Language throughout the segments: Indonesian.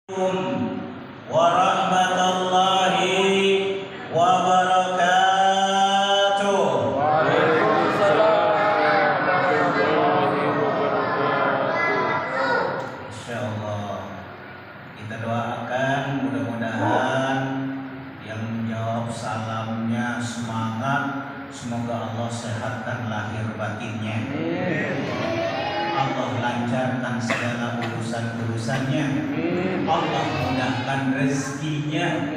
Warahmatullahi wabarakatuh. Waalaikumsalam warahmatullahi wabarakatuh. Insyaallah kita doakan mudah-mudahan yang menjawab salamnya semangat, semoga Allah sehatkan lahir batinnya. Allah lancarkan segala urusan-urusannya. Allah mudahkan rezekinya.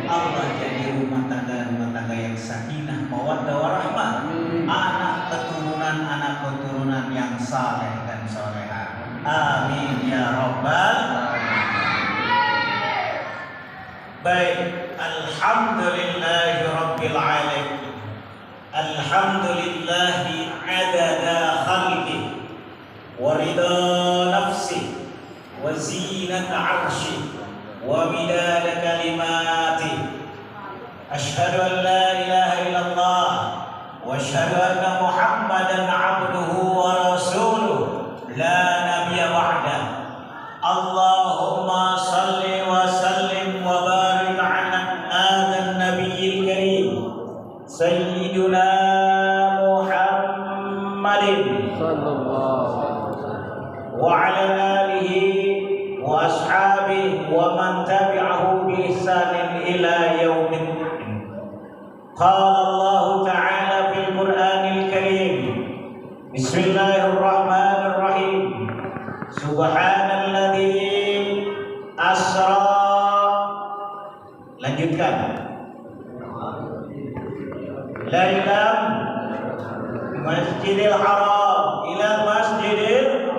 Allah jadi rumah tangga yang sakinah, mawaddah warahmah. Anak keturunan yang saleh dan solehah. Amin ya rabbal alamin. Baik, alhamdulillahi rabbil alamin. Alhamdulillahi adada khalqi wa ridha nafsi wa zinata arshi wa midada kalimati. Ashhadu an la ilaha illallah wa ashhadu anna Muhammadan abduhu wa rasuluh la nabiyya ba'da. Allahumma salli wa sallim wa barik ala hadha an-nabiyyil karim sayyiduna Muhammadin Sallallahu wa ala alihi wa ashabihi wa man tabi'ahu bi ihsanin ila yaumin. Qala Allah ta'ala fil Qur'anil Karim. Bismillahirrahmanirrahim. Subhanalladzi asra. Lanjutkan. Lailam Masjidil Haram ila Masjidil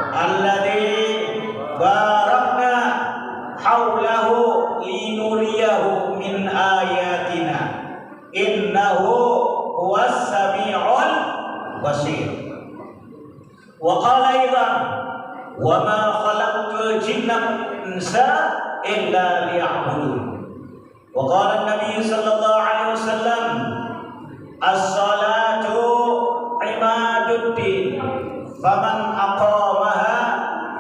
alladzi barakna haulahu linuriyahu min ayatina innahu huwas sami'ul basir. Wa qala aidan wa ma khalaqtul jinna wal insa illa liya'budun. Wa qala an-nabiy sallallahu alaihi wasallam as-salatu imaduddin faman aqamaha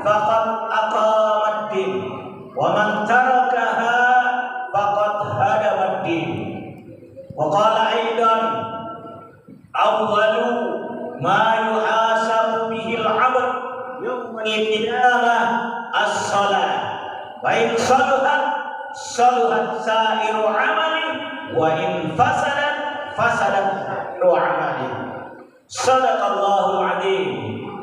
faqad aqamaddin wa man tarakaha faqad hadamaddin. Wa qala aidan awwalu ma yuhasabu bihi al-'abd yawmal qiyamah as-salat wa in salahat salahat sa'iru 'amali wa in fasadat sa'iru 'amali. Sadaqallahul 'azim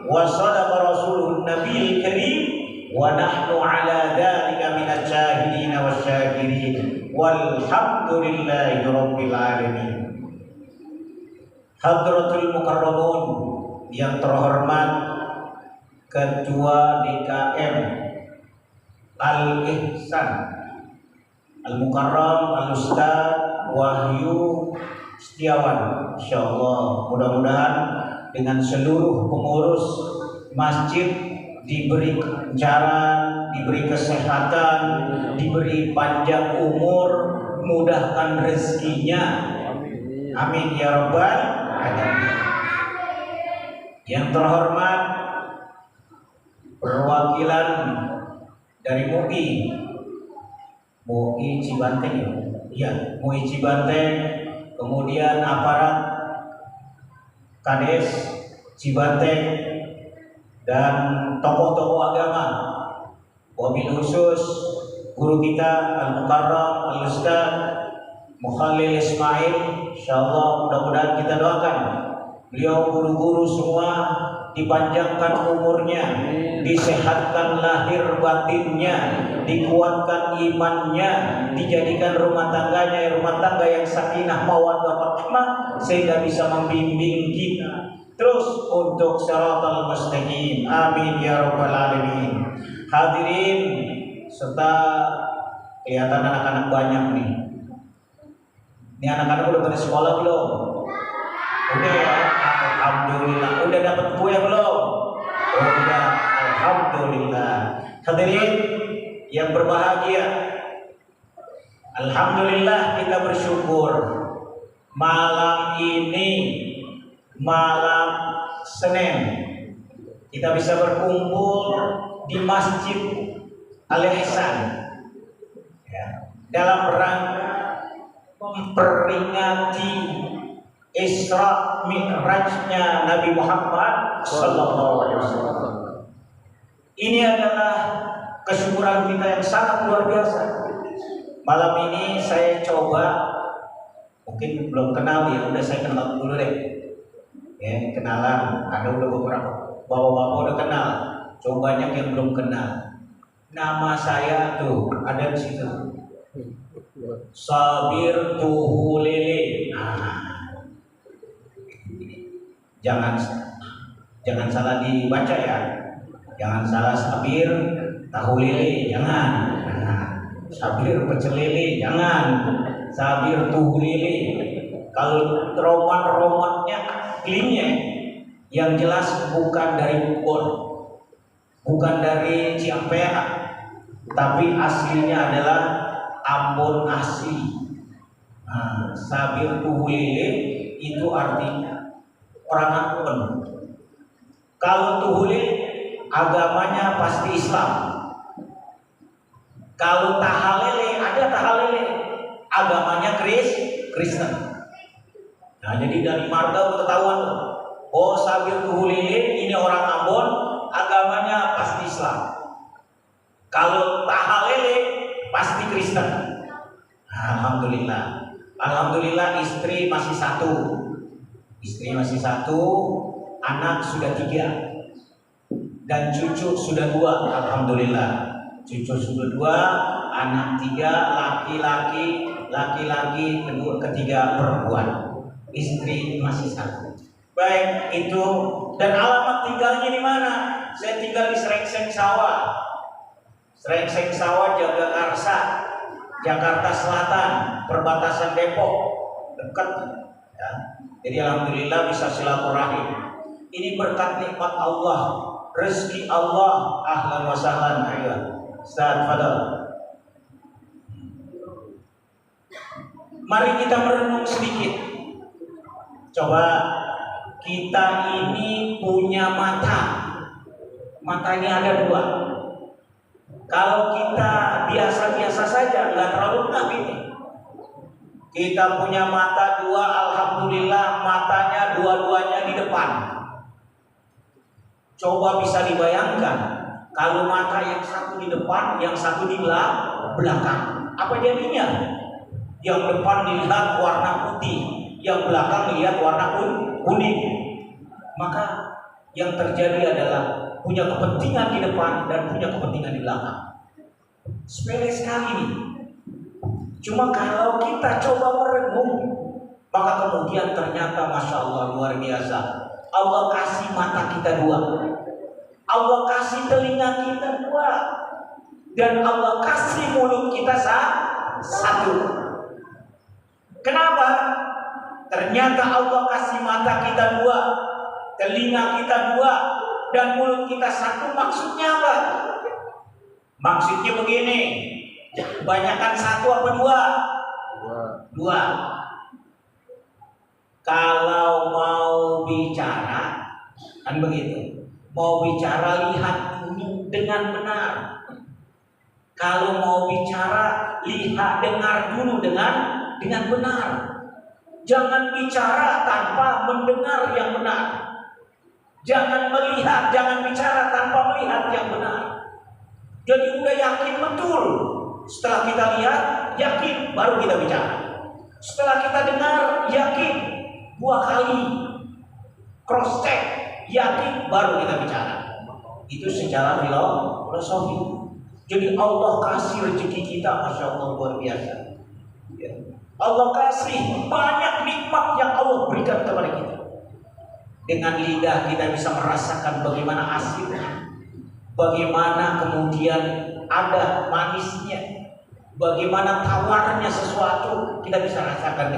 wa sadaqa rasuluhun nabiyil karim wa nahnu 'ala dzalika minasy syahidin wasyakirin walhamdulillahi rabbil alamin. Hadratul Mukarramun yang terhormat Ketua DKM Al-Ihsan Al-Mukarram Al-Ustaz Wahyu Setiawan, insyaallah mudah-mudahan dengan seluruh pengurus masjid diberi kelancaran, diberi kesehatan, diberi panjang umur, mudahkan rezekinya. Amin ya rabbal alamin. Yang terhormat perwakilan dari MUI Cibanteng, ya, MUI Cibanteng, kemudian aparat Kades Cibanteng dan tokoh-tokoh agama, wabil khusus guru kita Al-Mukarram Al-Ustaz Mukhalil Ismail. Insyaallah mudah-mudahan kita doakan beliau guru-guru semua dipanjangkan umurnya, disehatkan lahir batinnya, dikuatkan imannya, dijadikan rumah tangga yang sakinah mawaddah warahmah sehingga bisa membimbing kita terus untuk shiratal mustaqim. Amin ya rabbal alamin. Hadirin serta kelihatan anak-anak banyak nih. Ini anak-anak udah pada sekolah belum? Udah ya, alhamdulillah. Udah dapat kue belum? Udah, alhamdulillah. Hadirin yang berbahagia, alhamdulillah kita bersyukur malam ini malam Senin kita bisa berkumpul di masjid Al-Ihsan, ya, dalam rangka memperingati Isra Mi'rajnya Nabi Muhammad Sallallahu Alaihi Wasallam. Ini adalah kesyukuran kita yang sangat luar biasa. Malam ini saya coba, mungkin belum kenal ya, udah saya kenal dulu deh. Ya, kenalan, ada udah beberapa bapak-bapak udah kenal, coba banyak yang belum kenal. Nama saya tuh ada di situ. Sabir Tuhulele. Jangan salah dibaca ya. Jangan salah Sabir Tahulele, jangan. Sabir pecel lele, jangan. Sabir Tuhulele. Kalau roman-romannya klinnya yang jelas bukan dari Bogor, bukan dari Ciampea, tapi aslinya adalah Ambon asli. Sabir Tuhulele itu artinya orang Ambon. Kalau Tuhule agamanya pasti Islam. Kalau Tahalele, ada Tahalele, agamanya Kristen. Nah, jadi dari marga udah ketahuan, oh Sabir Tuhulele ini orang Ambon, agamanya pasti Islam. Kalau Tahalele pasti Kristen. Alhamdulillah. Alhamdulillah istri masih satu. Anak sudah 3, dan cucu sudah 2. Alhamdulillah. Cucu sudah 2, anak 3, laki-laki, ketiga perempuan. Istri masih 1. Baik itu. Dan alamat tinggalnya di mana? Saya tinggal di Srengseng Sawah, Jagakarsa, Jakarta Selatan, perbatasan Depok, dekat. Ya. Jadi alhamdulillah bisa silaturahim. Ini berkat nikmat Allah, rezeki Allah. Ahlan wa sahlan. Ayo, Ustaz Fadal. Mari kita merenung sedikit. Coba, kita ini punya mata. Matanya ada 2. Kalau kita biasa-biasa saja, nggak terlalu genap ini. Kita punya mata 2, alhamdulillah, matanya dua-duanya di depan. Coba bisa dibayangkan, kalau mata yang satu di depan, yang satu di belakang, apa jadinya? Yang depan dilihat warna putih, yang belakang lihat warna kuning. Maka yang terjadi adalah punya kepentingan di depan dan punya kepentingan di belakang. Sepele sekali nih. Cuma kalau kita coba merenung, maka kemudian ternyata Masya Allah luar biasa. Allah kasih mata kita 2, Allah kasih telinga kita 2, dan Allah kasih mulut kita 1. Kenapa? Ternyata Allah kasih mata kita 2, telinga kita 2, dan mulut kita 1. Maksudnya apa? Maksudnya begini, kebanyakan 1 apa 2? Kalau mau bicara, kan begitu. Mau bicara lihat dulu dengan benar. Kalau mau bicara lihat dengar dulu dengan benar. Jangan bicara tanpa mendengar yang benar. Jangan melihat, jangan bicara tanpa melihat yang benar. Jadi udah yakin betul. Setelah kita lihat, yakin, baru kita bicara. Setelah kita dengar, yakin, 2 kali cross check, yakin, baru kita bicara. Itu secara filosofi. Jadi Allah kasih rezeki kita, Masya Allah luar biasa. Allah kasih banyak nikmat yang Allah berikan kepada kita. Dengan lidah kita bisa merasakan bagaimana asinnya, bagaimana kemudian ada manisnya, bagaimana tawarnya sesuatu, kita bisa rasakan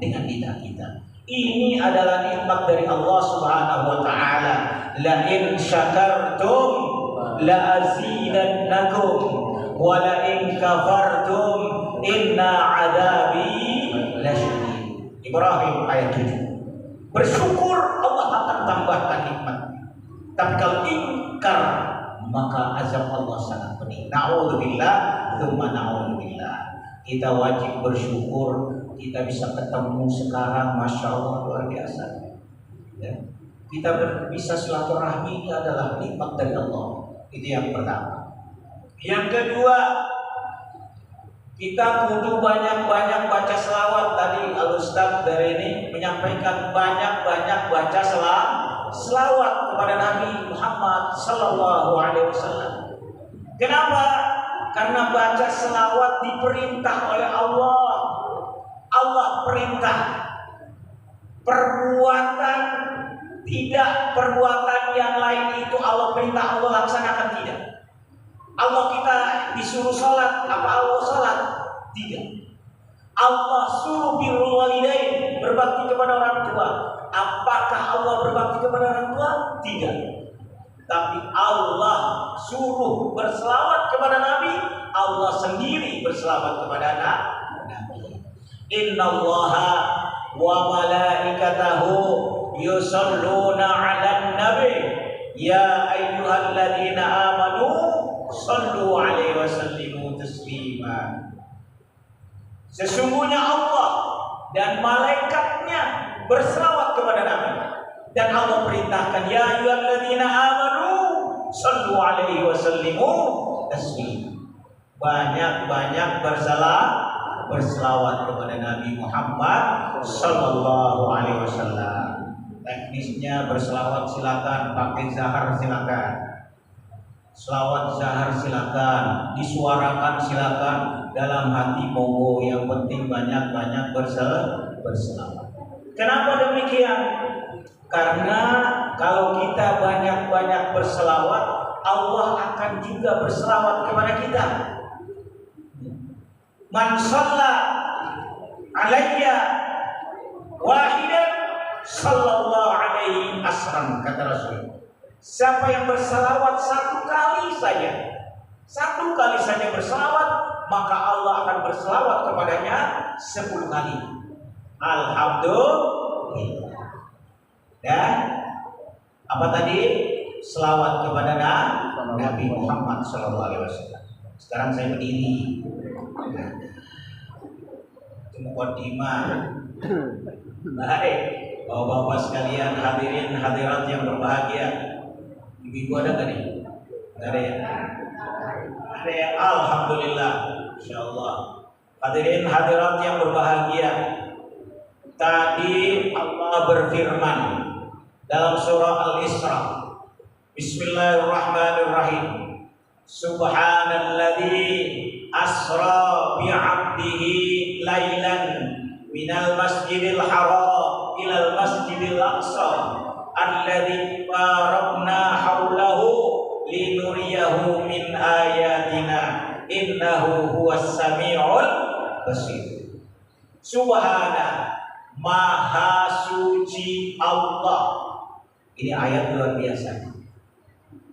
dengan lidah kita. Ini adalah nikmat dari Allah Subhanahu wa taala. La in syakartum la azidannakum wa la in kafartum inna adabi lasyadid. Ibrahim ayat 7. Bersyukur Allah akan tambahkan nikmat. Tapi kalau ingkar, maka azab Allah sangat pedih. Na'udzubillah, tsumma na'udzubillah. Kita wajib bersyukur kita bisa ketemu sekarang, masya Allah luar biasa. Ya. Kita bisa silaturahmi ini adalah nikmat dari Allah. Itu yang pertama. Yang kedua, kita kudu banyak-banyak baca selawat. Tadi Al-Ustaz dari ini menyampaikan banyak-banyak baca selawat kepada Nabi Muhammad Sallallahu Alaihi Wasallam. Kenapa? Karena baca selawat diperintah oleh Allah. Allah perintah. Perbuatan yang lain itu Allah perintah, Allah laksanakan tidak. Allah kita disuruh sholat, apa Allah sholat? Tidak. Allah suruh birrul walidain, berbakti kepada orang tua. Apakah Allah berbakti kepada orang tua? Tidak. Tapi Allah suruh berselawat kepada Nabi, Allah sendiri berselawat kepada Nabi. Innallaha wa malaikatahu yusalluna 'alan nabi ya ayyuhalladzina amanu sallu 'alaihi wa sallimu taslima. Sesungguhnya Allah dan malaikatnya berselawat kepada Nabi, dan Allah perintahkan ya ayyuhalladzina amanu sallu 'alaihi wa sallimu taslima. Banyak-banyak berselawat kepada Nabi Muhammad Sallallahu Alaihi Wasallam. Teknisnya berselawat silakan, pakai zahar silakan, selawat zahar silakan, disuarakan silakan, dalam hati monggo, yang penting banyak-banyak berselawat. Kenapa demikian? Karena kalau kita banyak-banyak berselawat, Allah akan juga berselawat kepada kita. Man shalla alayya wahidan sallallahu alaihi asran, kata Rasul. Siapa yang berselawat satu kali saja berselawat, maka Allah akan berselawat kepadanya 10 kali. Alhamdulillah. Dan apa tadi? Selawat kepada Nabi Muhammad SAW. Sekarang saya berdiri. Muqaddimah. Baik, bapak-bapak sekalian, hadirin hadirat yang berbahagia. Ibu-ibu ada nggak nih? Ada ya? Ada ya? Alhamdulillah, insyaallah. Hadirin hadirat yang berbahagia. Tadi Allah berfirman dalam surah Al-Isra. Bismillahirrahmanirrahim. Subhanalladzi asra bi'abdihi lailan minal masjidil haram ilal masjidil aqsa alladzi barakna haulahu linuriyahu min ayatina innahu huwas samiul basir. Subhana, maha suci Allah. Ini ayat luar biasa.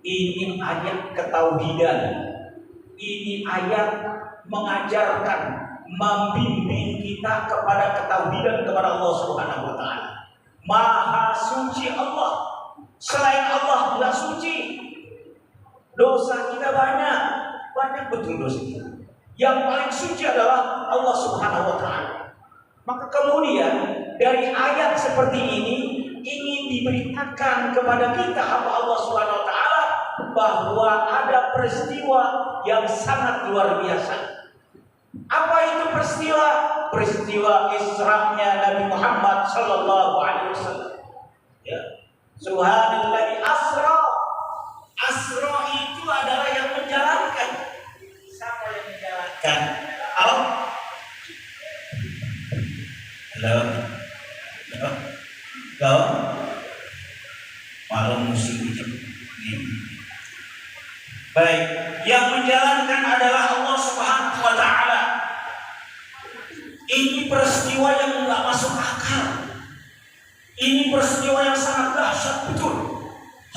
Ini ayat ketauhidan. Ini ayat mengajarkan, membimbing kita kepada ketauhidan kepada Allah Subhanahu wa taala. Maha suci Allah. Selain Allah tidak suci. Dosa kita banyak betul dosa kita. Yang paling suci adalah Allah Subhanahu wa taala. Maka kemudian dari ayat seperti ini ingin diberitakan kepada kita hamba Allah Subhanahu wa taala bahwa ada peristiwa yang sangat luar biasa. Apa itu peristiwa? Peristiwa Isra-nya Nabi Muhammad sallallahu alaihi wasallam. Ya. Subhanalladzi asra. Asra itu adalah yang menjalankan. Siapa yang menjalankan? Halo? Halo? Halo? Halo? Malam musik itu. Baik, yang menjalankan adalah Allah Subhanahu wa taala. Ini peristiwa yang enggak masuk akal. Ini peristiwa yang sangat dahsyat betul.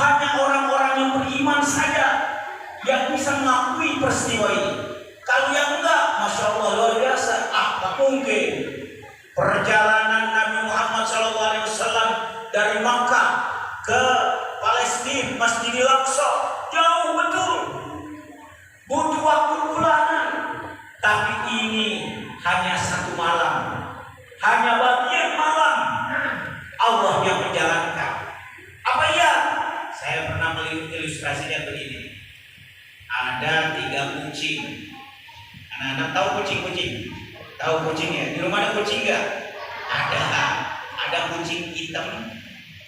Hanya orang-orang yang beriman saja yang bisa mengakui peristiwa ini. Kalau yang enggak, masya Allah luar biasa. Tak mungkin. Perjalanan Nabi Muhammad SAW dari Makkah ke Palestina, Masjidil Aqsa, jauh betul. Tapi ini hanya satu malam, hanya bagian malam. Allah yang menjalankan. Apa iya? Saya pernah melihat ilustrasinya begini. Ada 3 kucing. Anak-anak tahu kucing-kucing? Tahu kucingnya? Di rumah ada kucing nggak? Ada. Ada kucing hitam,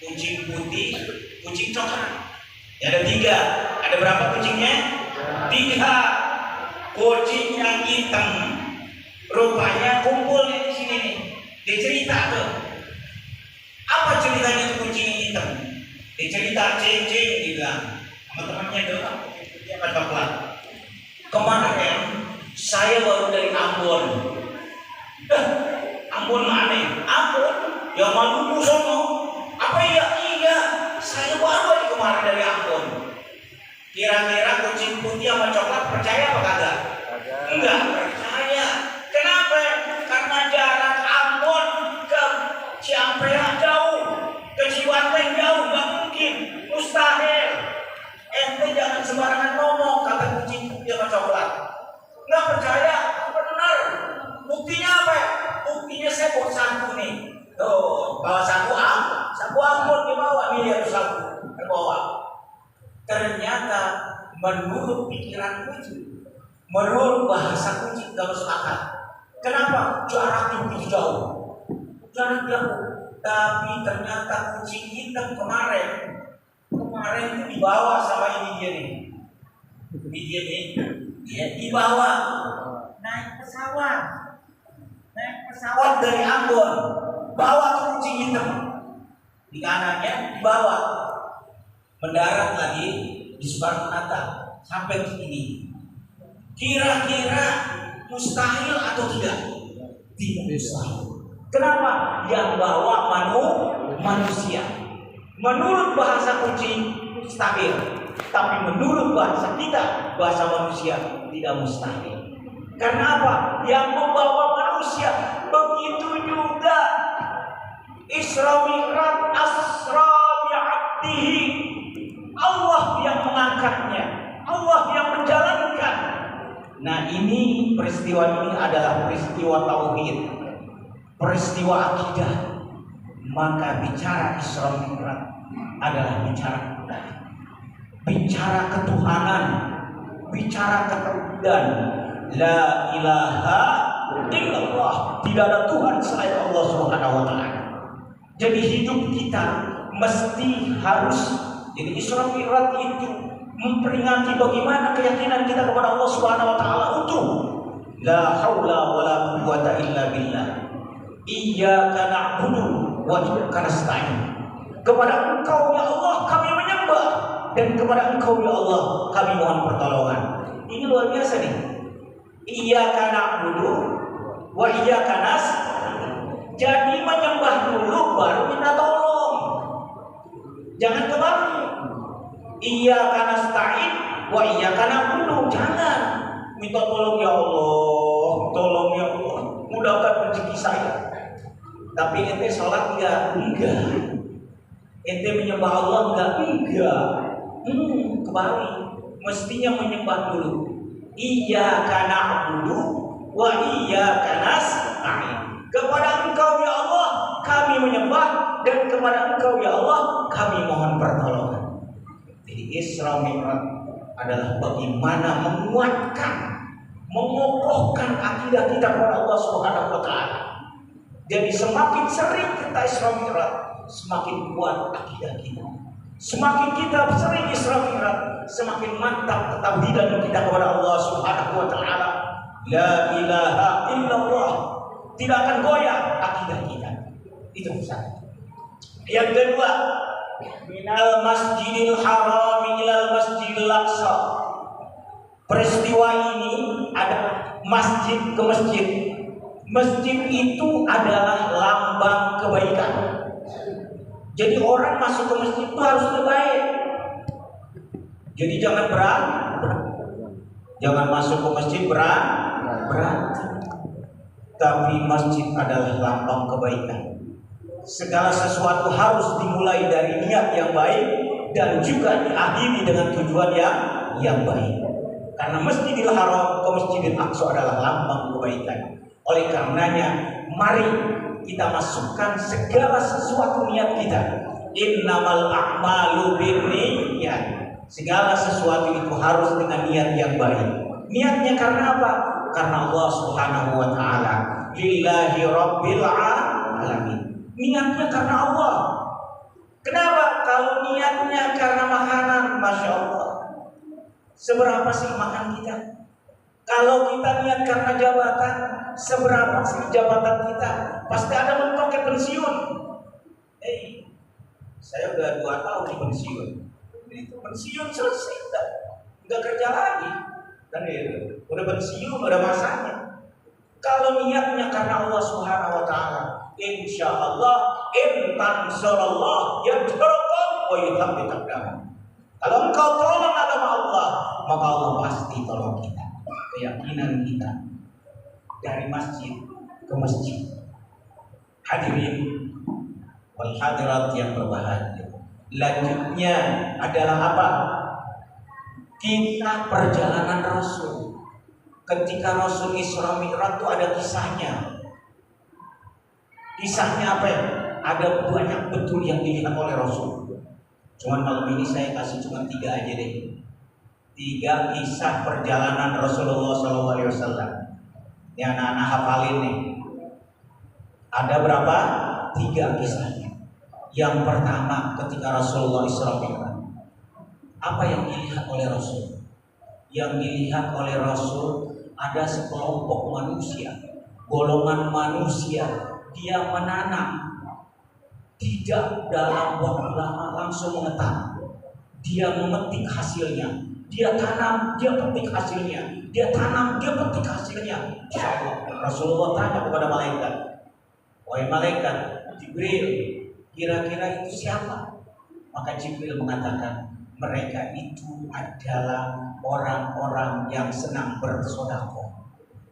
kucing putih, kucing coklat. Ya, ada 3. Ada berapa kucingnya? 3. Kucing yang hitam rupanya kumpulnya di sini nih. Dia cerita tuh. Apa ceritanya tuh kucing yang hitam? Dia cerita cing-cing gitu sama temannya tuh. Dia coklat. Kemarin saya baru dari Ambon. Ambon mana? Ambon? Ya Maluku sono. Apa iya? Iya. Saya baru aja kemarin dari Ambon. Kira-kira kucing putih sama coklat percaya apa kagak? Enggak percaya. Kenapa? Karena jarak Ambon ke Ciampea jauh, ke Ciwanten jauh, nggak mungkin, mustahil. Ente jangan sembarangan ngomong kata kucing putih sama coklat. Nggak percaya? Benar. Buktinya apa? Buktinya saya bawa saku nih. Tuh, bawa saku Ambon dibawa nih, harus saku dibawa. Ternyata menurut pikiran kucing, menurut bahasa kucing gak masuk akal. Kenapa? Jaraknya begitu jauh. Jarak jauh. Tapi ternyata kucing hitam kemarin itu dibawa sama ini dia nih. Ini dia nih. Dia dibawa naik pesawat dari Ambon, bawa kucing hitam. Di kanannya dibawa. Mendarat lagi di Soekarno-Hatta sampai ke sini. Kira-kira mustahil atau tidak? Tidak mustahil. Kenapa? Yang bawa manusia. Menurut bahasa kucing stabil, tapi menurut bahasa kita, bahasa manusia tidak mustahil. Karena apa? Yang membawa manusia. Begitu juga Isra Mi'raj asra bi'abdihi. Allah yang mengangkatnya, Allah yang menjalankan. Nah, ini peristiwa ini adalah peristiwa tauhid, peristiwa akidah. Maka bicara Isra Mi'raj adalah bicara ketuhanan, bicara ketauhidan. La ilaha illallah, tidak ada Tuhan selain Allah Subhanahu wa taala. Jadi hidup kita mesti harus, jadi Isra Mi'raj itu memperingati bagaimana keyakinan kita kepada Allah Subhanahu wa taala utuh. La haula wala quwwata illa billah. Iyyaka na'budu wa iyyaka nasta'in. Kepada Engkau ya Allah kami menyembah, dan kepada Engkau ya Allah kami mohon pertolongan. Ini luar biasa nih. Iyyaka na'budu wa iyyaka nasta'in. Jadi menyembah dulu baru minta tolong. Jangan kebalik. Iyyaka nasta'in wa iyyaka na'budu. Jangan minta tolong ya Allah, tolong ya Allah, mudahkan rezeki saya. Tapi ente sholat enggak? Ente menyembah Allah enggak? Kebalik. Mestinya menyembah dulu. Iyyaka na'budu wa iyyaka nasta'in. Kepada Engkau ya Allah kami menyembah, dan kepada Engkau ya Allah kami mohon pertolongan. Jadi Isra Mi'raj adalah bagaimana menguatkan, mengokohkan akidah kita kepada Allah Subhanahu wa taala. Jadi semakin sering kita Isra Mi'raj, semakin kuat akidah kita. Semakin kita sering Isra Mi'raj, semakin mantap ketauhidan kita kepada Allah Subhanahu wa taala. La ilaha illallah. Tidak akan goyah akidah kita. Itu satu. Yang kedua, minal masjidil haram ilal masjidil aqsa. Peristiwa ini adalah masjid ke masjid. Masjid itu adalah lambang kebaikan. Jadi orang masuk ke masjid itu harus baik. Jadi jangan jangan masuk ke masjid berantem. Tapi masjid adalah lambang kebaikan. Segala sesuatu harus dimulai dari niat yang baik dan juga diakhiri dengan tujuan yang baik. Karena Masjidil Haram ke Masjidil Aqsa adalah lambang kebaikan. Oleh karenanya, mari kita masukkan segala sesuatu niat kita. Innamal a'malu binniyat. Segala sesuatu itu harus dengan niat yang baik. Niatnya karena apa? Karena Allah Subhanahu wa taala. Lillahi rabbil alamin. Niatnya karena Allah. Kenapa? Kalau niatnya karena makanan, Masya Allah, seberapa sih makan kita? Kalau kita niat karena jabatan, seberapa sih jabatan kita? Pasti ada mentoknya pensiun. Saya udah 2 tahun di pensiun. Itu pensiun selesai, nggak kerja lagi. Dan udah pensiun, udah masanya. Kalau niatnya karena Allah Subhanahu wa taala, insya Allah intan surallah yadhurkum wa yuthabbit aqdamakum. Kalau engkau tolong agama Allah, maka Allah pasti tolong kita. Keyakinan kita dari masjid ke masjid. Hadirin wal hadirat yang berbahagia. Lanjutnya adalah apa? Kita perjalanan Rasul. Ketika Rasul Isra Mi'raj itu ada kisahnya. Kisahnya apa ya? Ada banyak betul yang dilihat oleh Rasul. Cuman malam ini saya kasih cuma 3 aja deh. 3 kisah perjalanan Rasulullah SAW. Ini anak-anak hafalin nih. Ada berapa? 3 kisahnya. Yang pertama ketika Rasulullah Isra Mi'raj. Apa yang dilihat oleh Rasul? Yang dilihat oleh Rasul ada sekelompok manusia, golongan manusia, dia menanam, tidak dalam waktu lama langsung mengetam. Dia memetik hasilnya, dia tanam, dia petik hasilnya, dia tanam, dia petik hasilnya. Insyaallah. Rasulullah tanya kepada malaikat, wahai malaikat Jibril, kira-kira itu siapa? Maka Jibril mengatakan, mereka itu adalah orang-orang yang senang bersedekah.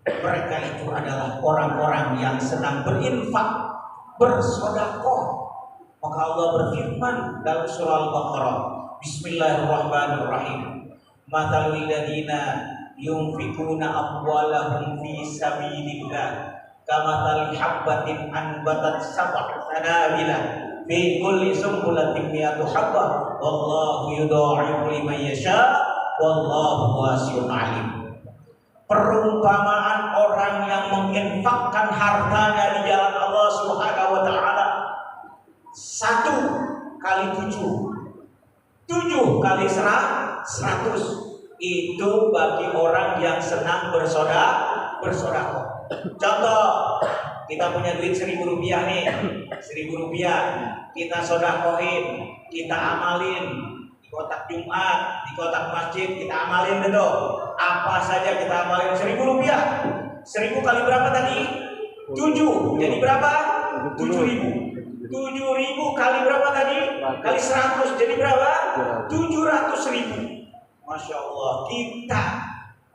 Mereka itu adalah orang-orang yang senang berinfak, bersedekah. Maka Allah berfirman dalam surah Al-Baqarah, Bismillahirrahmanirrahim. Mathalul ladzina yunfikuna amwalahum fi sabilillah kamathali habbatin anbatat sab'a sanabila fi kulli sumbulatin mi'atu habbah wallahu yudha'ifu liman yasha wallahu wasi'un 'alim. Perumpamaan orang yang menginfakkan hartanya di jalan Allah Subhanahu wa taala 1 kali 7 kali 100 itu bagi orang yang senang bersedekah. Contoh, kita punya duit 1.000 rupiah nih, 1.000 rupiah kita sodakohin, kita amalin di kotak Jumat, di kotak masjid, kita amalin dulu. Apa saja kita amalin 1.000 rupiah. 1.000 kali berapa tadi? 7. Jadi berapa? 7.000. 7.000 kali berapa tadi? Kali 100. Jadi berapa? 700.000. Masya Allah, kita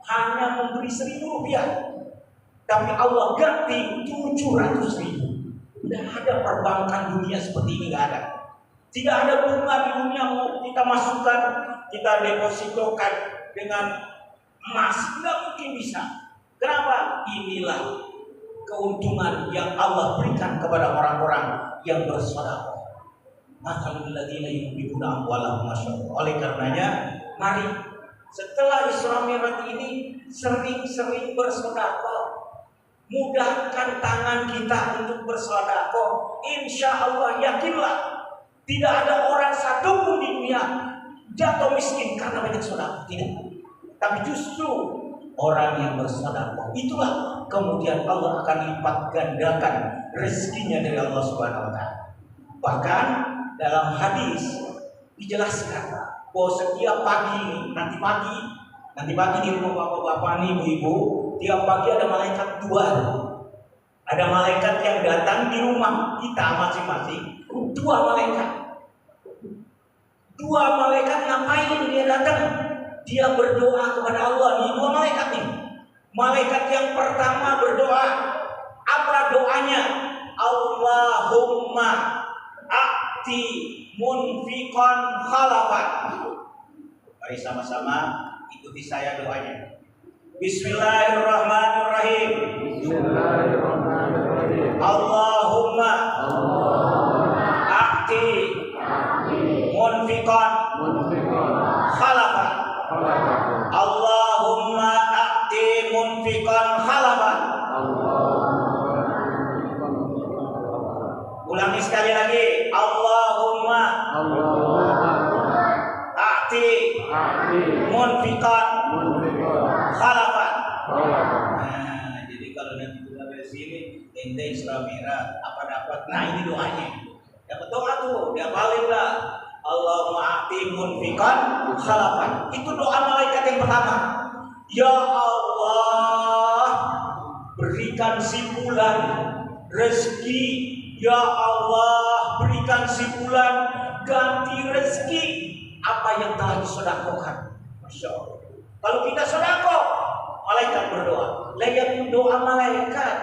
hanya memberi 1.000 rupiah, tapi Allah ganti 700.000. Tidak ada perbankan dunia seperti ini, nggak ada. Tidak ada bunga di dunia mau kita masukkan, kita depositokan dengan emas, nggak mungkin bisa. Kenapa? Inilah keuntungan yang Allah berikan kepada orang-orang yang bersedekah. Mathalul ladzina yunfikuna amwalahum, masyaallah. Oleh karenanya, mari setelah Isra Mi'raj ini sering-sering bersedekah. Mudahkan tangan kita untuk bersedekah. Insya Allah, yakinlah tidak ada orang satupun di dunia jatuh miskin karena banyak sedekah. Tidak. Tapi justru orang yang bersedekah itulah kemudian Allah akan lipat gandakan rezekinya dari Allah Subhanahu wa taala. Bahkan dalam hadis dijelaskan bahwa setiap pagi, nanti pagi di rumah bapak-bapak nih, ibu-ibu, tiap pagi ada malaikat 2. Ada malaikat yang datang di rumah kita masing-masing. 2 malaikat. 2 malaikat ngapain dia datang? Dia berdoa kepada Allah. Nih 2 malaikat nih. Malaikat yang pertama berdoa. Apa doanya? Allahumma a'ti munfiqan khalafan. Mari sama-sama Ikuti saya doanya. Bismillahirrahmanirrahim. Bismillahirrahmanirrahim. Allahumma a'ti munfiqan khalafan. Allahumma a'ti munfiqan khalafan. Ulangi sekali lagi. Allahumma a'ti munfiqan khalafan. Nah, jadi kalau nanti keluar dari sini, ente Isra Mi'raj apa dapat? Nah, ini doanya. Dapat doa tuh, diapalin lah. Allahumma a'ti munfiqan khalafan. Itu doa malaikat yang pertama. Ya Allah, berikan si bulan rezeki. Ya Allah, berikan si bulan ganti rezeki apa yang telah disedekahkan. Masya Allah. Kalau kita sedekah, malaikat berdoa. Lihat doa malaikat,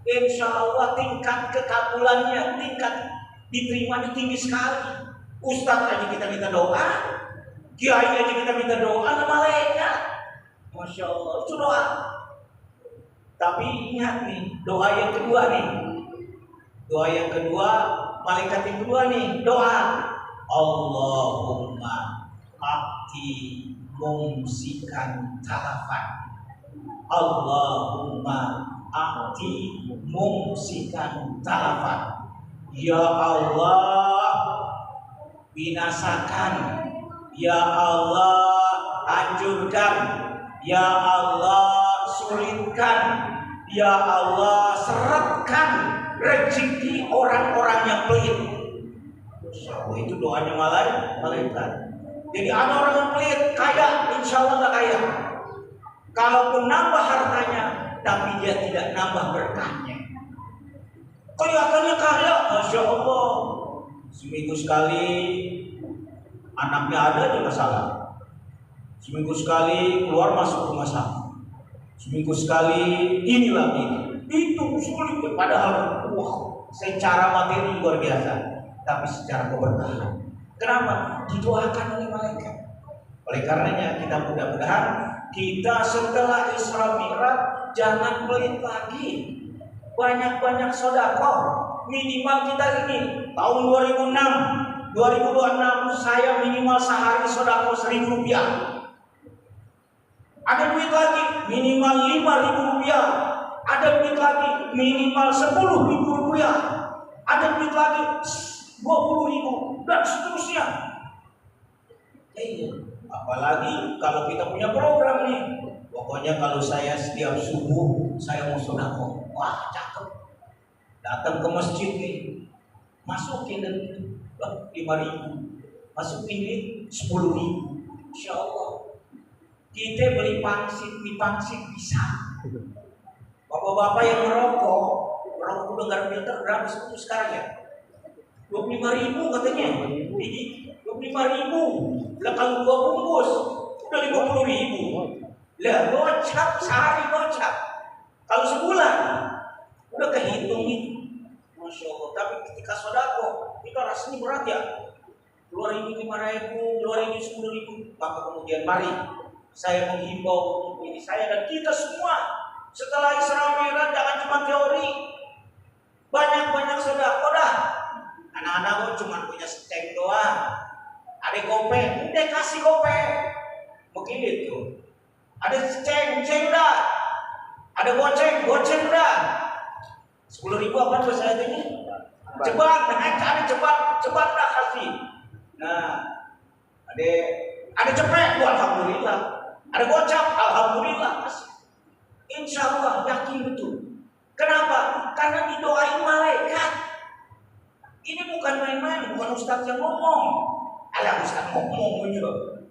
insya Allah tingkat kekabulannya, tingkat diterimanya tinggi sekali. Ustadz aja kita minta doa, kiai aja kita minta doa, sama malaikat. Masya Allah, itu doa. Tapi ingat nih, doa yang kedua nih. Doa yang kedua, malaikat yang kedua nih, doa. Allahumma a'ti mumsikan talafan. Allahumma a'ti mumsikan talafan. Ya Allah, binasakan. Ya Allah, hancurkan. Ya Allah, sulitkan. Ya Allah, seretkan rezeki orang-orang yang pelit. Itu doanya malaikat. Jadi ada orang yang pelit, kaya, insya Allah nggak kaya. Kalaupun nambah hartanya, tapi dia tidak nambah berkahnya. Kelihatannya kaya, masya Allah. Seminggu sekali anaknya ada aja masalah. Seminggu sekali keluar masuk rumah sakit. Seminggu sekali inilah ini. Itu sulit. Padahal secara materi luar biasa, tapi secara keberkahan. Kenapa? Didoakan oleh malaikat. Oleh karenanya kita mudah-mudahan kita setelah Isra Mi'raj jangan pelit lagi. Banyak-banyak sedekah. Minimal kita ini tahun 2006, 2026 saya minimal sehari sedekah 1.000 rupiah. Ada duit lagi minimal 5.000 rupiah. Ada duit lagi minimal 10.000 rupiah. Ada duit lagi 20.000 dan seterusnya. Iya. Apalagi kalau kita punya program nih. Pokoknya kalau saya setiap subuh saya mau sedekah. Wah, cakep. Datang ke masjid nih. Masukin 5.000. Masukin nih 10.000. Insya Allah. Kita beli pangsit, mie pangsit bisa. Bapak-bapak yang merokok dengan filter berapa sekarang ya? 25.000 katanya. Ini 25.000. Lah kalau 2 bungkus udah 50.000. Lah gocap sehari gocap. Kalau sebulan udah kehitung itu. Masya Allah. Tapi ketika sedekah itu rasanya berat ya. 2.000, 5.000, 2.000, 10.000. Maka kemudian mari saya menghimbau untuk diri saya dan kita semua setelah Isra Mi'raj jangan cuma teori. Banyak-banyak sedekah dah. Anak-anak cuma punya steng doang. Ada gope, udah kasih gope. Begini tuh. Ada ceng dah. Ada goceng dah. 10.000 apa tuh saya ini? Cepat, cari cepat dah kasih. Nah, ada cepet, alhamdulillah. Ada gocap, alhamdulillah kasih. Insya Allah yakin betul. Kenapa? Karena didoain malaikat. Ini bukan main-main, bukan ustaz yang ngomong. Alah ustaz ngomong aja,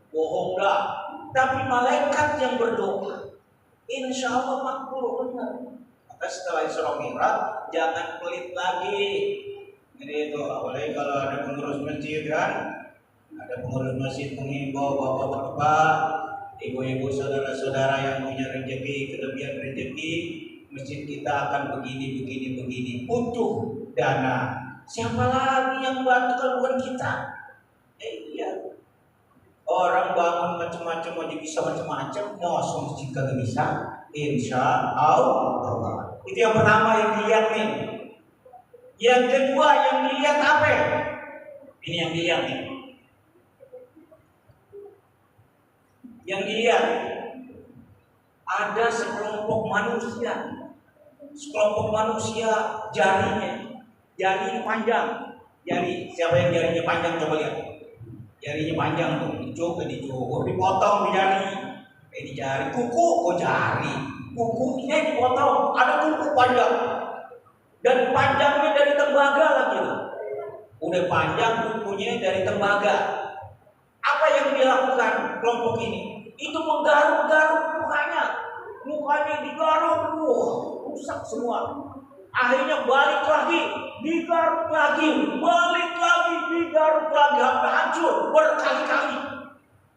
bohong dah. Tapi malaikat yang berdoa, insya Allah makbul benar. Maka setelah Isra Mi'raj jangan pelit lagi. Jadi itu, apalagi kalau ada pengurus masjid kan, ada pengurus masjid menghimbau bapak-bapak, ibu-ibu, saudara-saudara yang punya rezeki, kelebihan rezeki, masjid kita akan begini. Butuh dana. Siapa lagi yang bantu kalau bukan kita? Iya. Orang bangun macam-macam aja bisa macam-macam, mau masjid kagak bisa. Insya Allah. Itu yang pertama yang dilihat nih. Yang kedua yang dilihat apa? Ini yang dilihat nih. Yang dilihat ada sekelompok manusia jarinya panjang. Jari siapa yang jarinya panjang coba lihat. Jarinya panjang tuh, dipotong di jari. Di jari, kuku kok jari. Kukunya dipotong, ada kuku panjang. Dan panjangnya dari tembaga lagi loh. Udah panjang kukunya dari tembaga. Apa yang dilakukan kelompok ini? Itu menggaruk-garuk mukanya. Mukanya digaruk, rusak semua. Akhirnya balik lagi, digaruk lagi, balik lagi, digaruk lagi, sampai hancur berkali-kali.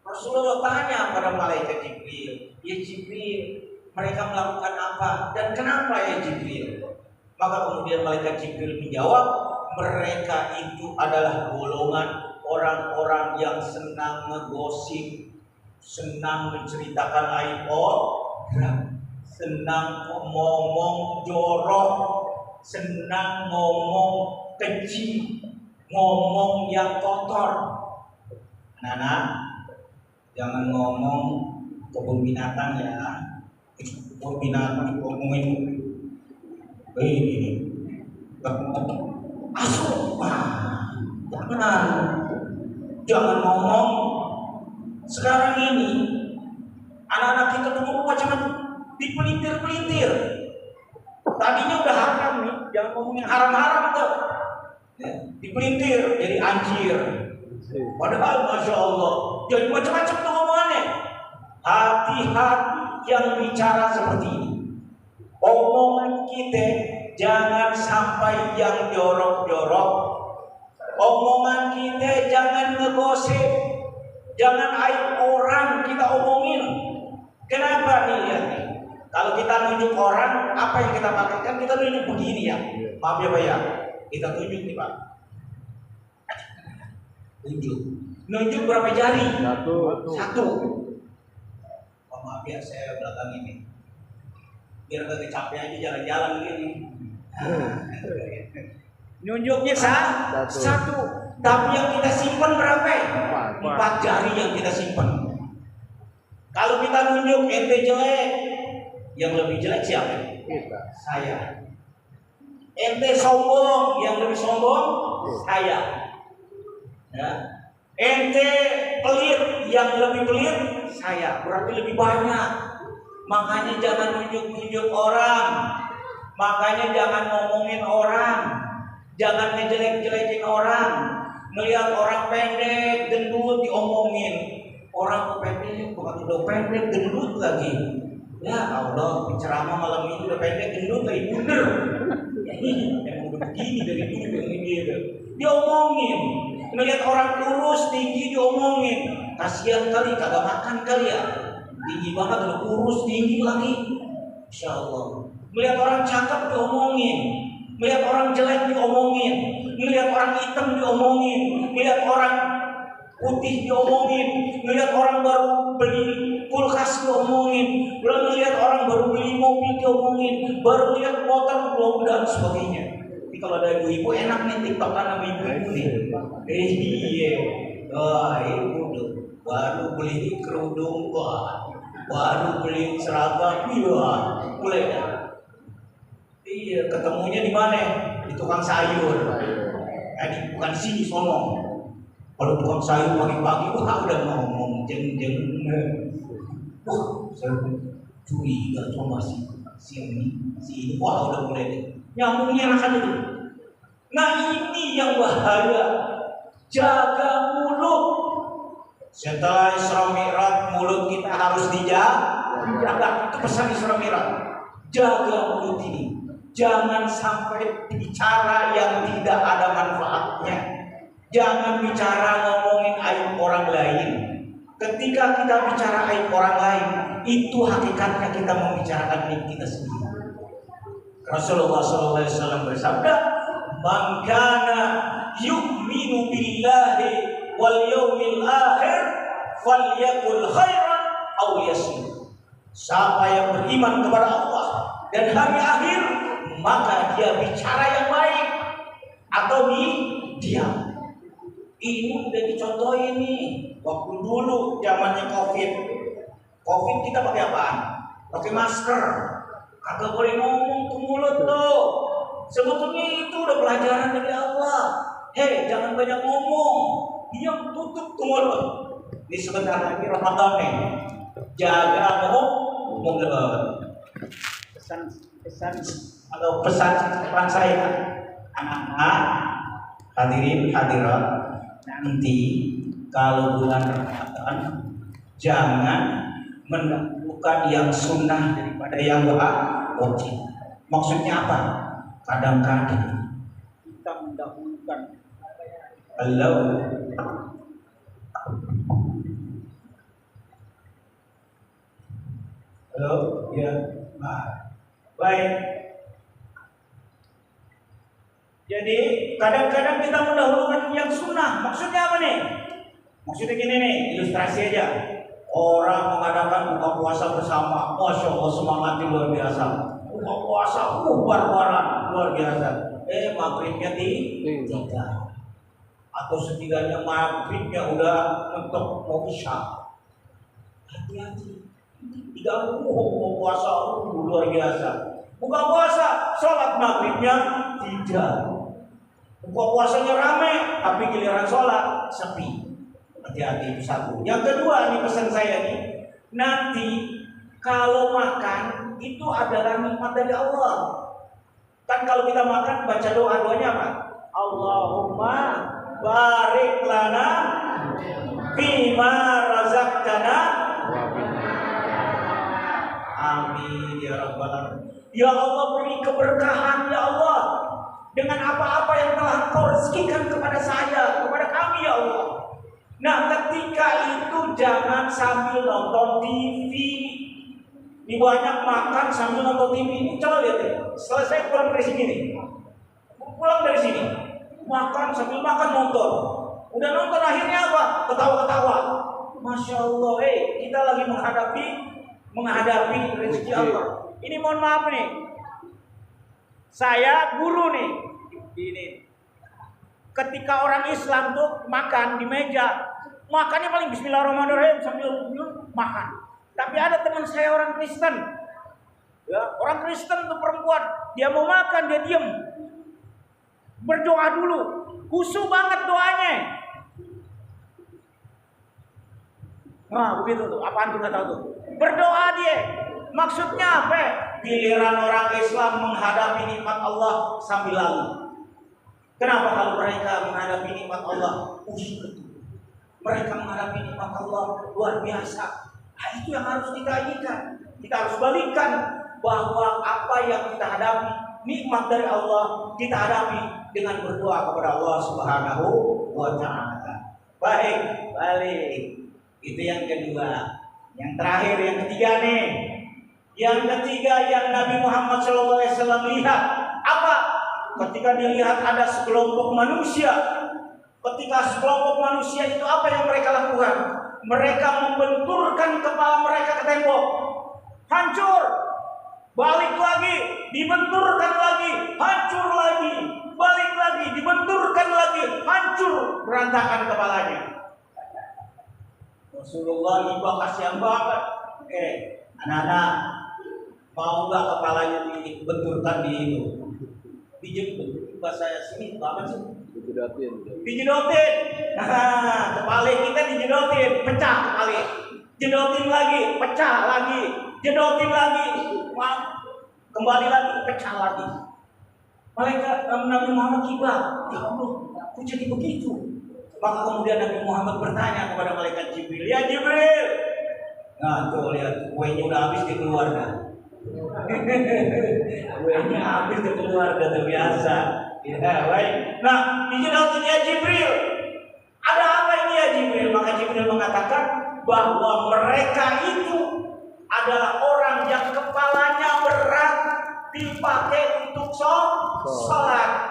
Rasulullah tanya pada malaikat Jibril, ya Jibril, mereka melakukan apa dan kenapa ya Jibril? Maka kemudian malaikat Jibril menjawab, mereka itu adalah golongan orang-orang yang senang ngegosip, senang menceritakan aib orang, senang ngomong jorok, senang ngomong keji, ngomong yang kotor. Anak-anak, jangan ngomong kebun binatang ya. Kebun binatang ngomongin ini asup, jangan ngomong. Sekarang ini anak-anak kita tuh macam-macam, dipelintir-pelintir. Tadinya udah haram nih, jangan ngomongin haram-haram tuh. Dipelintir jadi anjir. Padahal Masya Allah jadi macam-macam tuh ngomongannya. Hati-hati yang bicara seperti ini. Omongan kita jangan sampai yang jorok-jorok. Omongan kita jangan ngegosip, jangan aib orang kita omongin. Kenapa nih ya? Kalau kita nunjuk orang, apa yang kita pakai? Kan kita nunjuk begini ya. Maaf ya Pak ya. Kita tunjuk nih Pak. Nunjuk berapa jari? Satu. Oh, maaf ya, saya belakang ini. Biar gak capek aja jalan-jalan gini. Nunjuknya satu. Tapi yang kita simpan berapa? 4 jari yang kita simpan. Kalau kita nunjuk ente jelek, yang lebih jelek siapa? Saya. Ente sombong, yang lebih sombong saya. Ya. Ente pelit, yang lebih pelit saya. Berarti lebih banyak. Makanya jangan nunjuk-nunjuk orang. Makanya jangan ngomongin orang. Jangan ngejelek-jelekin orang. Melihat orang pendek, gendut diomongin. Orang pendek, bukan udah pendek, gendut lagi. Ya Allah, penceramah malam ini udah pendek, gendut lagi, bener. Yang udah begini dari dulu yang ini diomongin. Melihat orang kurus, tinggi diomongin. Kasihan kali, kagak makan kali ya. Tinggi banget, udah kurus, tinggi lagi. Insya Allah. Melihat orang cakep diomongin. Melihat orang jelek diomongin. Melihat orang hitam diomongin. Melihat orang putih diomongin. Melihat orang baru beli kulkas diomongin. Belum melihat orang baru beli mobil diomongin. Baru lihat motor belum dan sebagainya. Tapi kalau ada ibu-ibu enak nih tiktokan sama ibu-ibu nih. Iya. Wah ibu tuh baru beli kerudung, wah baru beli seragam, boleh ya. Iya, ketemunya di mana? Di tukang sayur. Bukan sini sono. Kalau tukang sayur pagi-pagi, udah ngomong jeng-jeng. Wah, saya curiga sama si ini. Wah, udah mulai deh. Nyambungnya enak aja tuh. Nah ini yang bahaya. Jaga mulut. Setelah Isra Mi'raj, mulut kita harus dijaga. Itu pesan Isra Mi'raj. Jaga mulut ini. Jangan sampai bicara yang tidak ada manfaatnya. Jangan bicara ngomongin aib orang lain. Ketika kita bicara aib orang lain, itu hakikatnya kita membicarakan diri kita sendiri. Rasulullah SAW bersabda, "Man kana yu'minu billahi wal yawmil akhir falyakul khairan aw yasmut. Siapa yang beriman kepada Allah dan hari akhir, maka dia bicara yang baik atau diam. Ini udah dicontohin nih. Waktu dulu zamannya Covid kita pakai apaan? Pakai masker. Kagak boleh ngomong ke mulut tuh. Sebetulnya itu udah pelajaran dari Allah. Hei, jangan banyak ngomong. Diam, tutup tuh mulut. Ini sebentar lagi Ramadan nih. Jaga mulut. Pesan atau pesan saya, anak-anak, hadirin hadirat, nanti kalau bulan Ramadan jangan mendahulukan yang sunnah daripada yang wajib. Maksudnya apa? Kadang-kadang kita mendahulukan halo ya, baik. Jadi kadang-kadang kita mendahulukan yang sunnah. Maksudnya apa nih? Maksudnya gini nih, ilustrasi aja. Orang mengadakan buka puasa bersama, masya Allah semangatnya luar biasa. Buka puasa, barbaran luar biasa. Maghribnya tidak, atau setidaknya maghribnya udah mentok mau isya. Hati-hati, tidak buka puasa luar biasa. Buka puasa, sholat maghribnya tidak. Buka puasanya rame, tapi giliran sholat sepi. Hati-hati, itu satu. Yang kedua nih pesan saya nih, nanti kalau makan itu adalah nikmat dari Allah. Kan kalau kita makan baca doanya apa? Allahumma barik lana bima razaqtana. Amin ya rabbal alamin. Ya Allah, beri keberkahan ya Allah dengan apa-apa yang telah Engkau rezekikan kepada saya, kepada kami ya Allah. Nah, ketika itu jangan sambil nonton TV. Ini banyak makan sambil nonton TV. Ini coba lihat deh. Selesai pulang dari sini nih. Pulang dari sini, makan sambil makan nonton. Udah nonton akhirnya apa? Ketawa-ketawa. Masya Allah, kita lagi menghadapi rezeki Allah. Ini mohon maaf nih. Saya guru nih. Ini. Ketika orang Islam tuh makan di meja, makannya paling bismillahirrahmanirrahim sambil makan. Tapi ada teman saya orang Kristen, ya, orang Kristen tuh perempuan, dia mau makan dia diam, berdoa dulu, khusyuk banget doanya. Nah begitu tuh, apaan tuh nggak tahu tuh, berdoa dia, maksudnya apa? Giliran orang Islam menghadapi nikmat Allah sambil lalu. Kenapa kalau mereka menghadapi nikmat Allah khusyuk itu? Mereka menghadapi nikmat Allah luar biasa. Nah, itu yang harus kita inginkan. Kita harus balikan bahwa apa yang kita hadapi, nikmat dari Allah, kita hadapi dengan berdoa kepada Allah Subhanahu wa Ta'ala. Baik, balik. Itu yang kedua. Yang terakhir, yang ketiga nih. Yang ketiga yang Nabi Muhammad SAW lihat apa? Ketika dilihat ada sekelompok manusia. Ketika sekelompok manusia itu apa yang mereka lakukan? Mereka membenturkan kepala mereka ke tembok. Hancur. Balik lagi, dibenturkan lagi, hancur lagi. Balik lagi, dibenturkan lagi, hancur, berantakan kepalanya. Rasulullah iba kasihan banget. Anak-anak, mau nggak kepalanya dibenturkan di itu? Dijemput, bahasa sini banget sih. Dijedotin. Nah, kepala kita dijedotin, pecah kepala. Jedotin lagi, pecah lagi. Jedotin lagi, kembali lagi, pecah lagi. Malaikat Nabi Muhammad tiba, ya Allah, kok jadi begitu? Maka kemudian Nabi Muhammad bertanya kepada malaikat Jibril, ya Jibril. Nah, tuh lihat, kuenya udah habis di keluarga. Kuenya habis di keluarga, terbiasa. Ya, baik. Nah, dijedotin ya Jibril. Ada apa ini ya Jibril? Maka Jibril mengatakan bahwa mereka itu adalah orang yang kepalanya berat dipakai untuk sholat.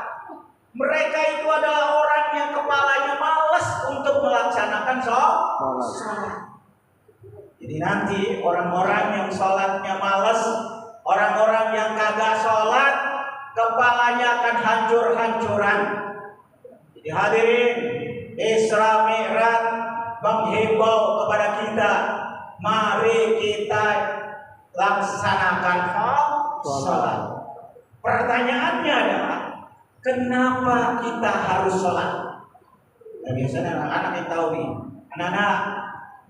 Mereka itu adalah orang yang kepalanya malas untuk melaksanakan sholat. Jadi nanti orang-orang yang sholatnya malas, orang-orang yang kagak sholat, kepalanya akan hancur-hancuran. Jadi hadirin, Isra Mi'raj menghimbau kepada kita, mari kita laksanakan sholat. Pertanyaannya adalah, kenapa kita harus sholat? Nah, biasanya anak-anak yang tahu nih, anak-anak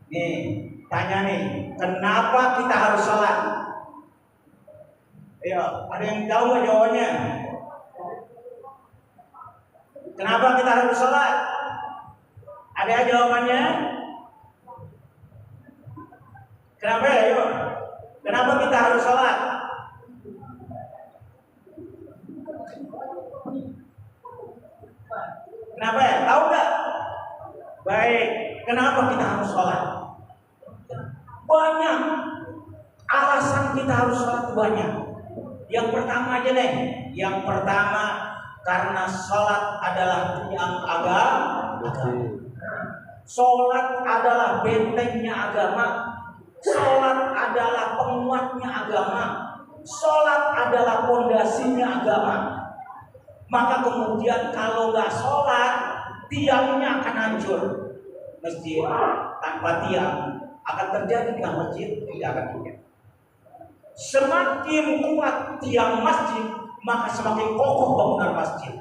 nih tanya nih, kenapa kita harus sholat? Ayo, ada yang tahu nggak jawabannya? Kenapa kita harus sholat? Ada jawabannya? Kenapa ya? Ayo. Kenapa kita harus sholat? Kenapa ya? Tahu nggak? Baik, kenapa kita harus sholat? Banyak alasan kita harus sholat, banyak. Yang pertama aja deh. Yang pertama, karena sholat adalah tiang agama. Sholat adalah bentengnya agama. Sholat adalah penguatnya agama. Sholat adalah pondasinya agama. Maka kemudian kalau nggak sholat, tiangnya akan hancur. Masjid tanpa tiang akan terjadi nggak masjid? Tidak akan terjadi. Semakin kuat tiang masjid, maka semakin kokoh bangunan masjid.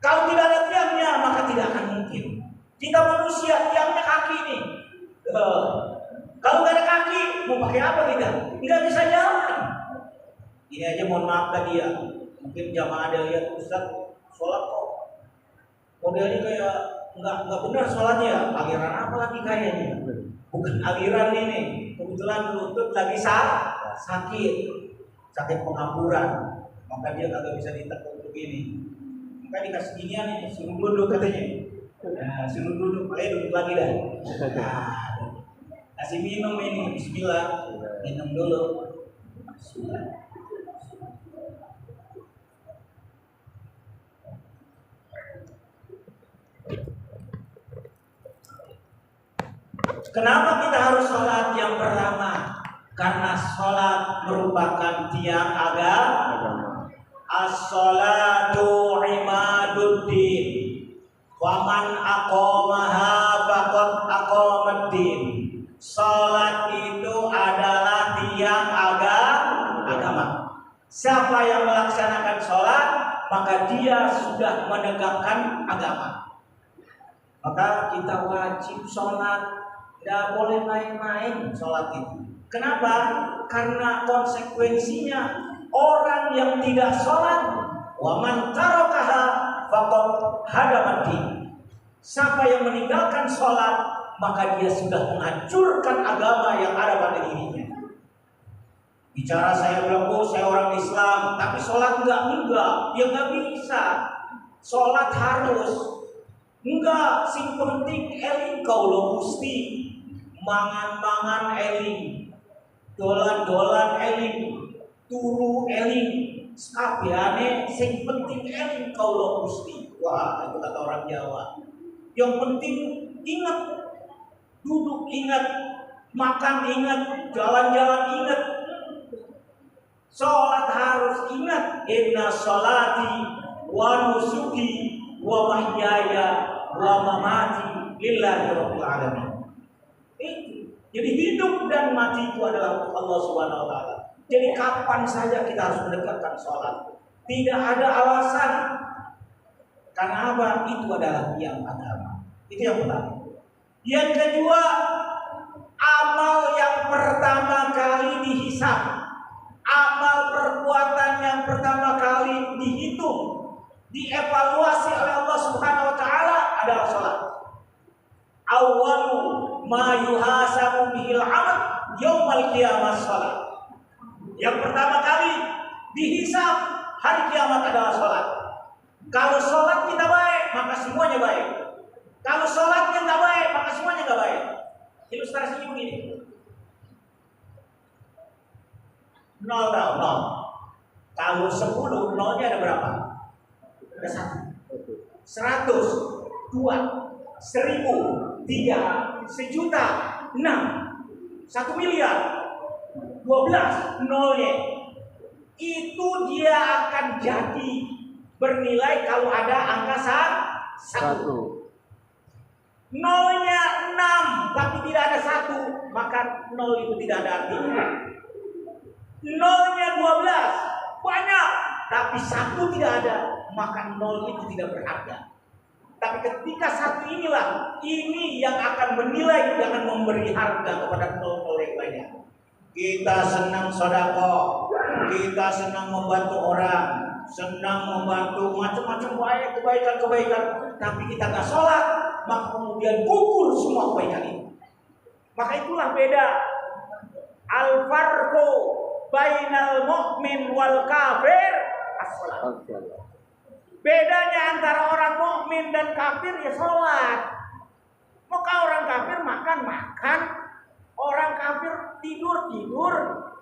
Kalau tidak ada tiangnya, maka tidak akan mungkin. Kita manusia, tiangnya kaki nih. Kalau nggak ada kaki, mau pakai apa kita? Nggak bisa jalan. Ini aja mohon maaf tadi ya. Mungkin jamaah ada lihat Ustaz sholat kok modelnya kayak nggak benar sholatnya. Aliran apa lagi kayaknya? Bukan aliran ini. Kebetulan lutut lagi sakit pengampuran, maka dia kagak bisa ditekuk begini. Maka dikasih ginian ini, suruh duduk katanya. Nah, suruh duduk, ayo duduk lagi dah. Nah, kasih minum ini, bismillah. Minum dulu. Bismillah. Kenapa kita harus sholat? Yang pertama, karena sholat merupakan tiang agama. As-sholatu imaduddin, wa man aqamaha faqad aqamaddin. Sholat itu adalah tiang agama. Siapa yang melaksanakan sholat, maka dia sudah menegakkan agama. Maka kita wajib sholat. Tidak boleh main-main sholat itu. Kenapa? Karena konsekuensinya orang yang tidak sholat, wa man tarakaha faqad hadamaddin. Siapa yang meninggalkan sholat, maka dia sudah menghancurkan agama yang ada pada dirinya. Bicara saya bilang, oh saya orang Islam, tapi sholat enggak, ya enggak bisa. Sholat harus. Enggak, sing penting eling kau lo Gusti. Mangan-mangan eling, dolan-dolan eling, turu eling, sekabiane sing penting eling kau lo Gusti. Wah, itu kata orang Jawa. Yang penting ingat, duduk ingat, makan ingat, jalan-jalan ingat. Sholat harus ingat. Inna sholati wa nusuki wa mahyaya wa mamati lillahi rabbil alamin. Jadi hidup dan mati itu adalah untuk Allah Subhanahu wa taala. Jadi kapan saja kita harus menegakkan sholat. Tidak ada alasan. Karena apa? Itu adalah tiang agama. Itu yang pertama. Yang kedua, amal yang pertama kali dihisab. Amal perbuatan yang pertama kali dihitung, dievaluasi oleh Allah Subhanahu wa taala adalah sholat. Awwalu ma yuhasabu bihil 'abd yaumal qiyamah shalah. Yang pertama kali dihisab hari kiamat adalah sholat. Kalau sholat kita baik, maka semuanya baik. Kalau sholatnya nggak baik, maka semuanya nggak baik. Ilustrasinya begini. 0 dah, 0. Kalau 10, 0-nya ada berapa? Ada 1. 100, 2, 1000, 3, 1.000.000, 6, 1 miliar, 12 nolnya. Itu dia akan jadi bernilai kalau ada angka 1. Nolnya 6 tapi tidak ada 1, maka nol itu tidak ada artinya. Nolnya 12 banyak tapi 1 tidak ada, maka nol itu tidak berharga. Tapi ketika 1 inilah, ini yang akan menilai, jangan memberi harga kepada nol-nol yang banyak. Kita senang sedekah, kita senang membantu orang, senang membantu macam-macam baik, kebaikan-kebaikan, tapi kita nggak sholat, maka kemudian gugur semua kebaikan itu. Maka itulah beda al-farqu bainal mu'min wal kafir as-shalat. Bedanya antara orang mukmin dan kafir ya sholat. Maka orang kafir makan, orang kafir tidur,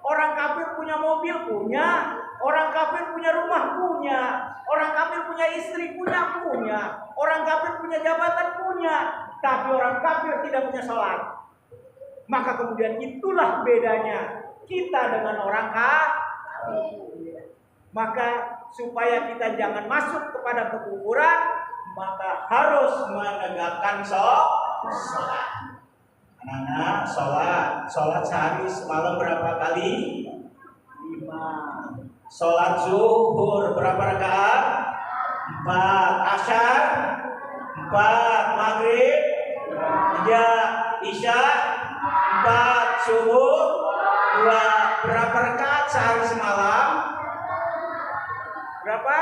orang kafir punya mobil, punya, orang kafir punya rumah, punya, orang kafir punya istri, punya, orang kafir punya jabatan, punya, tapi orang kafir tidak punya sholat. Maka kemudian itulah bedanya kita dengan orang kafir. Maka supaya kita jangan masuk kepada kekufuran, maka harus menegakkan sholat. Anak-anak, sholat sehari semalam berapa kali? 5. Sholat zuhur berapa rakaat? 4. Asyar 4. Maghrib 3. Isya 4. Subuh 2. Berapa rakaat sehari semalam? Berapa?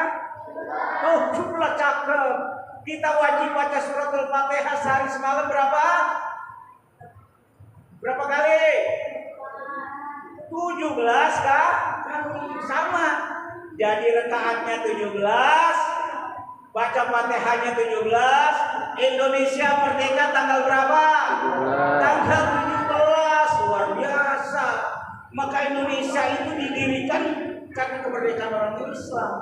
17, cakep. Kita wajib baca surat Al-Fatihah sehari semalam berapa? Berapa kali? 17 kah? Sama. Jadi rakaatnya 17, baca Fatihahnya 17. Indonesia merdeka tanggal berapa? Tanggal 17. Luar biasa. Maka Indonesia itu didirikan karena kemerdekaan orang Islam.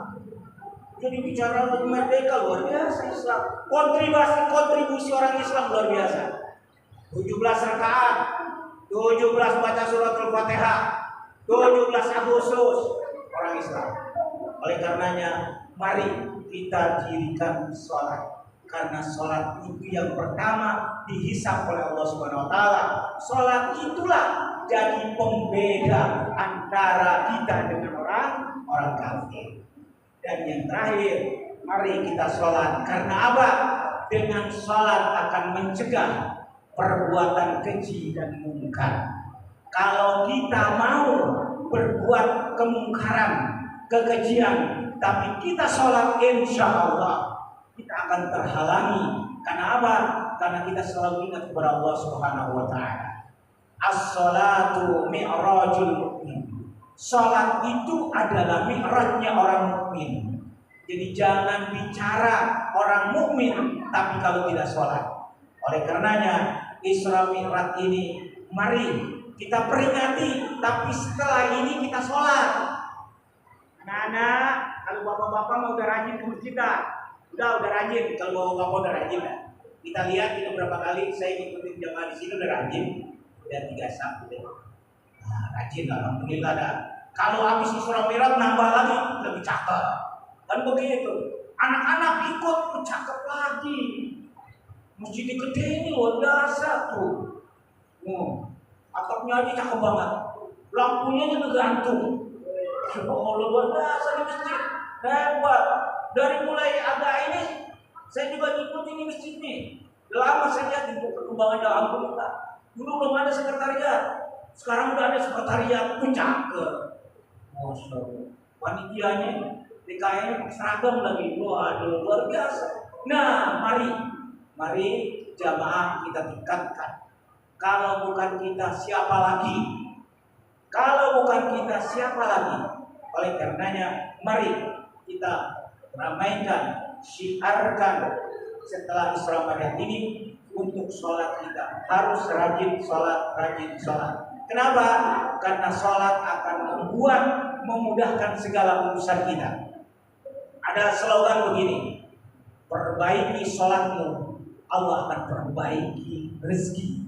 Jadi bicara merdeka luar biasa Islam. Kontribusi orang Islam luar biasa. 17 rakaat, 17 baca surat Al-Fatihah, 17 Agustus orang Islam. Oleh karenanya, mari kita dirikan sholat. Karena sholat itu yang pertama dihisab oleh Allah Subhanahu Wa Taala. Sholat itulah jadi pembeda antara kita dengan orang kafir. Dan yang terakhir, mari kita sholat. Karena apa? Dengan sholat akan mencegah perbuatan keji dan mungkar. Kalau kita mau berbuat kemungkaran, kekejian, tapi kita sholat, insya Allah kita akan terhalangi. Karena apa? Karena kita selalu ingat kepada Allah Subhanahu Wa Taala. As-salatu mi'rajul mu'min. Sholat itu adalah mi'rajnya orang mukmin. Jadi jangan bicara orang mukmin tapi kalau tidak sholat. Oleh karenanya Isra Mi'raj ini mari kita peringati, tapi setelah ini kita sholat. Anak-anak, kalau bapak-bapak mau udah rajin ke masjid udah rajin. Kalau bapak-bapak udah rajin kita lihat ini berapa kali saya ikutin jamaah di sini udah rajin. Udah 3 Sabtu deh. Nah, rajin alhamdulillah dah. Kalau habis Isra Mi'raj nambah lagi lebih cakep. Kan begitu. Anak-anak ikut cakep lagi. Masjid gede ini luar biasa tuh. Atapnya aja cakep banget. Lampunya juga gantung. Oh, luar biasa di masjid. Hebat. Dari mulai agak ini saya juga ngikutin ini masjid nih. Lama saya lihat di perkembangan dalam kita. Dulu belum ada sekretariat. Sekarang udah ada sekretariat, pun cakep. Masya Allah. Panitianya DKM seragam lagi. Waduh, luar biasa. Nah, mari jamaah kita tingkatkan. Kalau bukan kita siapa lagi? Oleh karenanya, mari kita ramaikan, syiarkan setelah Isra Mi'raj ini untuk sholat kita harus rajin sholat. Kenapa? Karena sholat akan memudahkan segala urusan kita. Ada slogan begini, Perbaiki sholatmu, Allah akan perbaiki rezeki.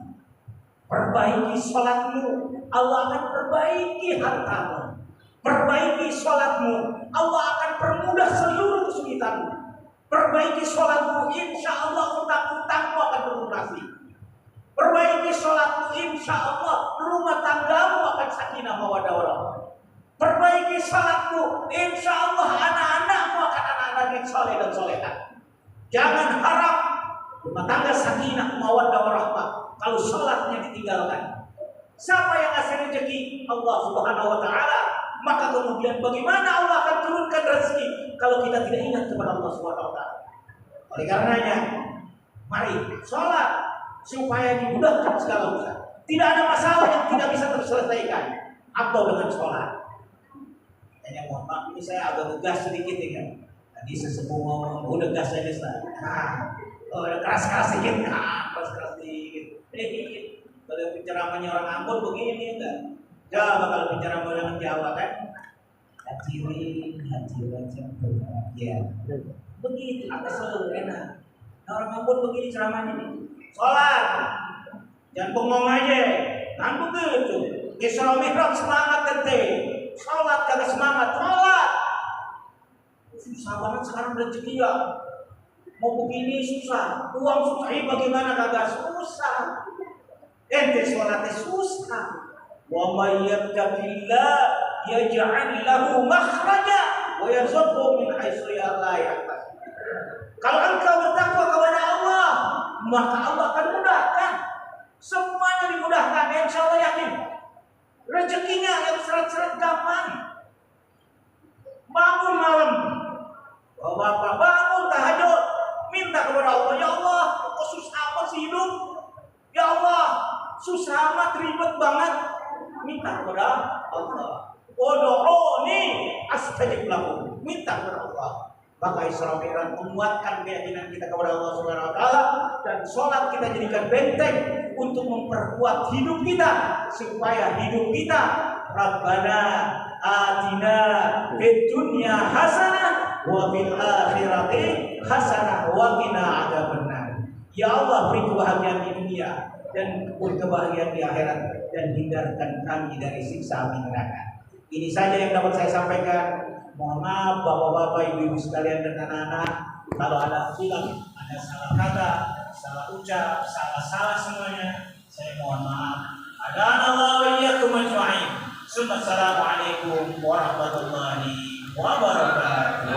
Perbaiki sholatmu, Allah akan perbaiki hartamu. Perbaiki sholatmu, Allah akan permudah seluruh kesulitanmu. Perbaiki sholatmu, insya Allah utang-utangmu akan terlunasi. Perbaiki sholatmu, insya Allah rumah tanggamu akan sakinah mawaddah warahmah. Perbaiki sholatmu, insya Allah anak-anakmu akan anak-anak yang soleh dan solehah. Jangan harap rumah tangga sakinah mawaddah warahmah kalau sholatnya ditinggalkan. Siapa yang ngasih rezeki? Allah Subhanahu wa Ta'ala. Maka kemudian bagaimana Allah akan turunkan rezeki kalau kita tidak ingat kepada Allah Subhanahu wa Ta'ala? Oleh karenanya, mari sholat supaya dimudahkan segala urusan. Tidak ada masalah yang tidak bisa terselesaikan atau dengan sholat. Hanya mohon maaf, ini saya agak ngegas sedikit ya kan. Tadi sesepuh ngomong udah gas aja Ustaz. Udah keras-keras sedikit, keras-keras sedikit. Kalau penceramahnya orang Ambon begini enggak? Coba kalau penceramah orang Jawa kan, hadirin macam ya. Begitu, agak selalu enak. Nah, orang Ambon begini ceramahnya nih. Sholat, jangan bengong aja. Kan begitu. Isra Mi'raj semangat ente. Sholat kagak semangat, sholat. Susah banget sekarang rezeki ya. Mau begini susah, uang susah, bagaimana kagak susah. Ente sholatnya susah. Wa may yattaqillah yaj'al lahu makhraja wa yarzuqhu min haitsu la yahtasib. Kalau engkau bertakwa kepada Allah, maka Allah akan mudahkan. Semuanya dimudahkan, insya Allah yakin. Rezekinya yang seret-seret gampang. Bangun malam, bapak bangun tahajud, minta kepada Allah, ya Allah, kok susah amat sih hidup? Ya Allah, susah amat, ribet banget. Minta kepada Allah. Ud'uni astajib lakum. Minta kepada Allah. Maka Isra Mi'raj menguatkan keyakinan kita kepada Allah Subhanahu wa Ta'ala, dan sholat kita jadikan benteng untuk memperkuat hidup kita supaya hidup kita Rabbana atina fid dunya hasanah wa fil akhirati hasanah wa qina adzabannar. Ya Allah, beri kebahagiaan di dunia dan kebahagiaan di akhirat, dan hindarkan kami dari siksa api neraka. Ini saja yang dapat saya sampaikan. Mohon maaf bapak-bapak, ibu-ibu sekalian dan anak-anak, kalau ada khilaf, ada salah kata, salah ucap, salah semuanya, saya mohon maaf. Adanallahu wa iyyakum ajma'in. Assalamualaikum warahmatullahi wabarakatuh.